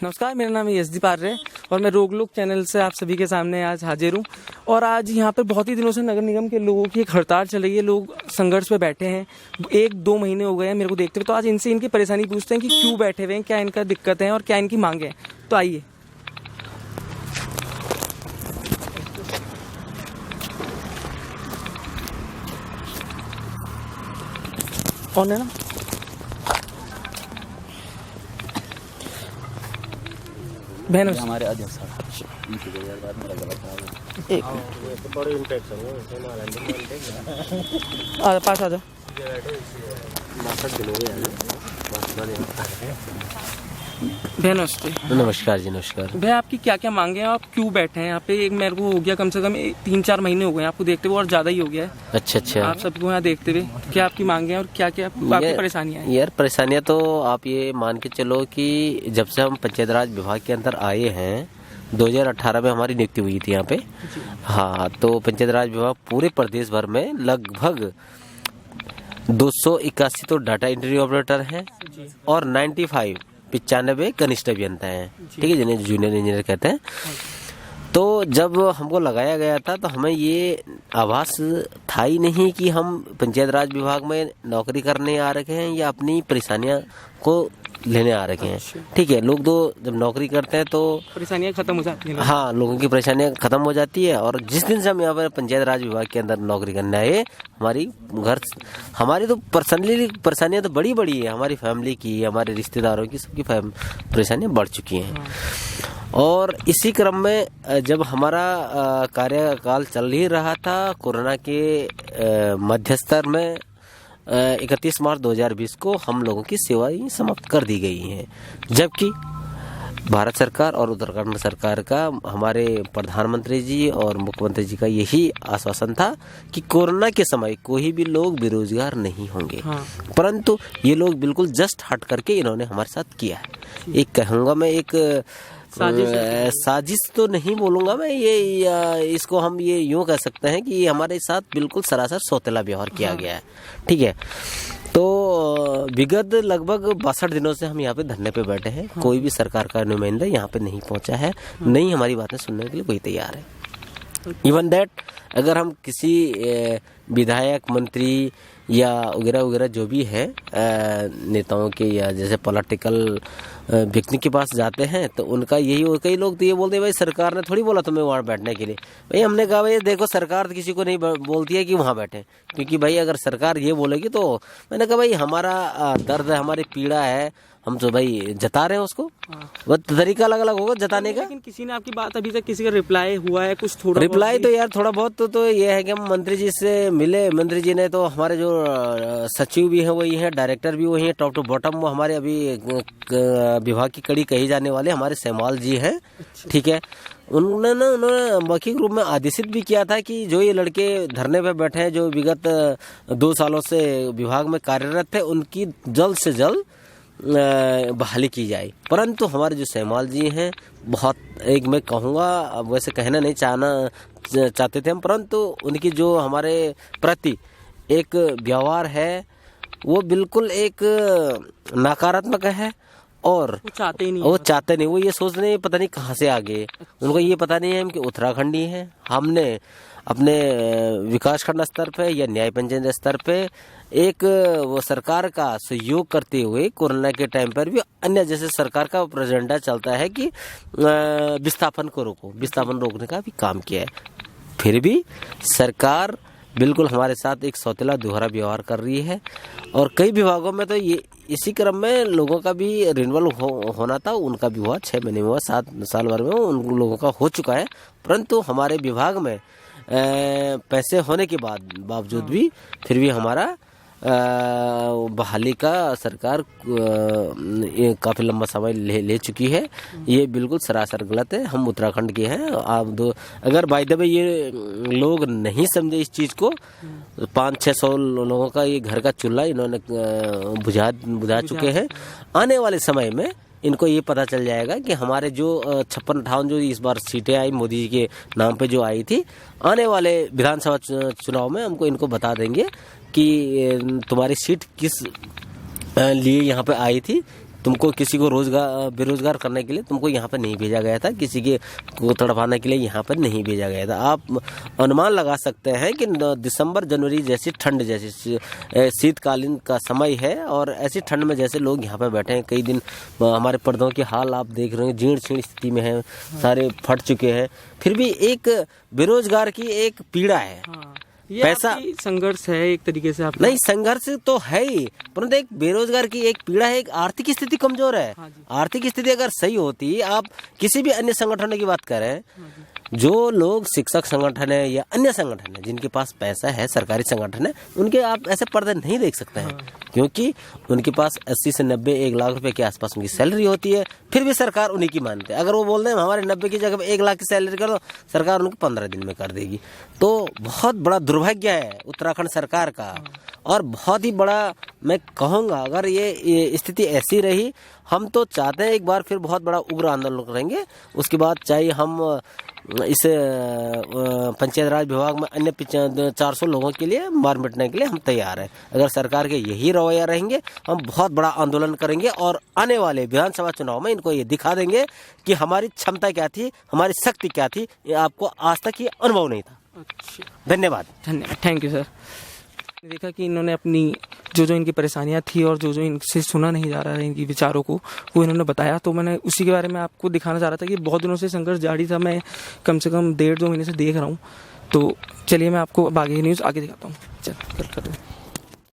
नमस्कार, मेरा नाम है यशदीप आर्य और मैं रोगलुक चैनल से आप सभी के सामने आज हाजिर हूँ। और आज यहाँ पर बहुत ही दिनों से नगर निगम के लोगों की एक हड़ताल चल रही है। लोग संघर्ष पे बैठे हैं, 1-2 महीने हो गए हैं मेरे को देखते हुए। तो आज इनसे इनकी परेशानी पूछते हैं कि क्यों बैठे हुए हैं, क्या इनका दिक्कत है और क्या इनकी मांगे हैं। तो आइए। कौन है ना बहन हमारे अध्यक्ष पास आ जाओ। नमस्कार जी। नमस्कार भैया, आपकी क्या क्या मांगे हैं, आप क्यों बैठे हैं यहाँ पे? एक मेरे को हो गया कम से कम 3-4 महीने हो गए आपको देखते हुए और ज्यादा ही हो गया है। अच्छा आप सबको यहाँ देखते हुए क्या आपकी मांगे हैं और क्या क्या आपकी परेशानियाँ हैं? यार, परेशानियाँ तो आप ये मान के चलो कि जब से हम पंचायत राज विभाग के अंदर आए हैं, 2018 में हमारी नियुक्ति हुई थी यहाँ पे। हाँ, तो पंचायत राज विभाग पूरे प्रदेश भर में लगभग 281 तो डाटा एंट्री ऑपरेटर हैं और 95 कनिष्ठ अभियंता हैं, ठीक है, जिन्हें जूनियर इंजीनियर कहते हैं। तो जब हमको लगाया गया था तो हमें ये आभास था ही नहीं कि हम पंचायत राज विभाग में नौकरी करने आ रखे हैं या अपनी परेशानियां को लेने आ रखे हैं। ठीक है, लोग तो जब नौकरी करते हैं तो परेशानियां खत्म हो जाती हैं। हाँ, लोगों की परेशानियां खत्म हो जाती है। और जिस दिन से हम यहाँ पर पंचायत राज विभाग के अंदर नौकरी करने आए, हमारी तो पर्सनली परेशानियां तो बड़ी बड़ी है। हमारी फैमिली की, हमारे रिश्तेदारों की, सबकी परेशानियां बढ़ चुकी हैं। और इसी क्रम में जब हमारा कार्यकाल चल ही रहा था, कोरोना के मध्यस्तर में 31 मार्च 2020 को हम लोगों की सेवाएं समाप्त कर दी गई हैं। जबकि भारत सरकार और उत्तराखंड सरकार का, हमारे प्रधानमंत्री जी और मुख्यमंत्री जी का यही आश्वासन था कि कोरोना के समय कोई भी लोग बेरोजगार नहीं होंगे। परंतु ये लोग बिल्कुल जस्ट हट करके इन्होंने हमारे साथ किया है। एक कहूँगा मैं, एक साजिश तो नहीं बोलूंगा मैं, ये इसको हम ये यूँ कह सकते हैं कि हमारे साथ बिल्कुल सरासर सौतेला व्यवहार किया गया है। ठीक है, तो विगत लगभग 62 दिनों से हम यहाँ पे धरने पे बैठे हैं। कोई भी सरकार का नुमाइंदा यहाँ पे नहीं पहुँचा है, नहीं हमारी बातें सुनने के लिए कोई तैयार है। इवन दैट, अगर हम किसी विधायक, मंत्री या वगैरह वगैरह जो भी है नेताओं के या जैसे पॉलिटिकल व्यक्ति के पास जाते हैं तो उनका यही, कई लोग तो ये बोलते हैं भाई सरकार ने थोड़ी बोला तुम्हें वहाँ बैठने के लिए। भाई हमने कहा भाई देखो, सरकार तो किसी को नहीं बोलती है कि वहाँ बैठे, क्योंकि भाई अगर सरकार ये बोलेगी तो मैंने कहा भाई हमारा दर्द है, हमारी पीड़ा है, हम तो भाई जता रहे हैं उसको। वो तरीका अलग अलग होगा जताने का। लेकिन किसी ने आपकी बात अभी तक किसी का रिप्लाई हुआ है कुछ? थोड़ा रिप्लाई तो यार थोड़ा बहुत तो ये है कि हम मंत्री जी से मिले। मंत्री जी ने तो, हमारे जो सचिव भी हैं वही हैं, डायरेक्टर भी वही हैं, टॉप टू बॉटम वो हमारे अभी विभाग की कड़ी कही जाने वाले हमारे सेमाल जी हैं। ठीक है, उन्होंने मौखिक रूप में आदेशित भी किया था कि जो ये लड़के धरने पे बैठे हैं, जो विगत 2 सालों से विभाग में कार्यरत थे, उनकी जल्द से जल्द बहाली की जाए। परंतु हमारे जो सेमाल जी हैं, बहुत, एक मैं कहूँगा, वैसे कहना नहीं चाहते थे हम, परंतु उनकी जो हमारे प्रति एक व्यवहार है वो बिल्कुल एक नकारात्मक है। और वो चाहते नहीं, वो ये सोच रहे हैं पता नहीं कहाँ से आ गए। उनको ये पता नहीं है कि उत्तराखंडी हैं। हमने अपने विकास खंड स्तर पे या न्याय पंचायत स्तर पे एक वो सरकार का सहयोग करते हुए कोरोना के टाइम पर भी अन्य जैसे सरकार का एजेंडा चलता है कि विस्थापन को रोको, विस्थापन रोकने का भी काम किया है। फिर भी सरकार बिल्कुल हमारे साथ एक सौतेला दोहरा व्यवहार कर रही है। और कई विभागों में तो ये इसी क्रम में लोगों का भी रिन्यूअल होना था, उनका भी हुआ, 6 महीने हुआ, 7 साल भर में उन लोगों का हो चुका है। परंतु हमारे विभाग में पैसे होने के बावजूद भी फिर भी हमारा बहाली का सरकार काफ़ी लंबा समय ले चुकी है। ये बिल्कुल सरासर गलत है। हम उत्तराखंड के हैं। आप अगर बाय द वे ये लोग नहीं समझे इस चीज़ को, 500-600 लोगों का ये घर का चूल्हा इन्होंने बुझा चुके हैं। आने वाले समय में इनको ये पता चल जाएगा कि हमारे जो 56-58 जो इस बार सीटें आई मोदी जी के नाम पे जो आई थी, आने वाले विधानसभा चुनाव में हमको इनको बता देंगे कि तुम्हारी सीट किस लिए यहाँ पे आई थी, तुमको किसी को रोजगार बेरोजगार करने के लिए तुमको यहाँ पर नहीं भेजा गया था, किसी के को तड़पाने के लिए यहाँ पर नहीं भेजा गया था। आप अनुमान लगा सकते हैं कि दिसंबर जनवरी जैसी ठंड, जैसी शीतकालीन का समय है और ऐसी ठंड में जैसे लोग यहाँ पर बैठे हैं, कई दिन हमारे पर्दों के हाल आप देख रहे हैं, जीर्ण शीर्ण स्थिति में है, सारे फट चुके हैं, फिर भी एक बेरोजगार की एक पीड़ा है। ये पैसा संघर्ष है एक तरीके से। आप नहीं, संघर्ष तो है ही, परंतु एक बेरोजगार की एक पीड़ा है, एक आर्थिक स्थिति कमजोर है। आर्थिक स्थिति अगर सही होती, आप किसी भी अन्य संगठनों की बात करें, जो लोग शिक्षक संगठन है या अन्य संगठन है जिनके पास पैसा है, सरकारी संगठन है, उनके आप ऐसे पर्दे नहीं देख सकते हैं, क्योंकि उनके पास 80 से 90 1 लाख रुपए के आसपास उनकी सैलरी होती है, फिर भी सरकार उन्हीं की मानते हैं। अगर वो बोल रहे हैं हमारे 90 की जगह 1 लाख की सैलरी कर दो, सरकार उनको 15 दिन में कर देगी। तो बहुत बड़ा दुर्भाग्य है उत्तराखंड सरकार का, और बहुत ही बड़ा मैं कहूँगा, अगर ये स्थिति ऐसी रही, हम तो चाहते हैं एक बार फिर बहुत बड़ा उग्र आंदोलन करेंगे। उसके बाद चाहे हम इस पंचायत राज विभाग में अन्य 400 लोगों के लिए मार मिटने के लिए हम तैयार हैं। अगर सरकार के यही रवैया रहेंगे, हम बहुत बड़ा आंदोलन करेंगे और आने वाले विधानसभा चुनाव में इनको ये दिखा देंगे कि हमारी क्षमता क्या थी, हमारी शक्ति क्या थी। ये आपको आज तक ये अनुभव नहीं था। धन्यवाद। Thank you sir. देखा कि इन्होंने अपनी जो इनकी परेशानियां थी और जो इनसे सुना नहीं जा रहा है इनकी विचारों को, वो इन्होंने बताया, तो मैंने उसी के बारे में आपको दिखाना चाह रहा था कि बहुत दिनों से संघर्ष जारी था। मैं कम से कम 1.5-2 महीने से देख रहा हूँ। तो चलिए मैं आपको बाकी न्यूज़ आगे दिखाता हूँ। चल कर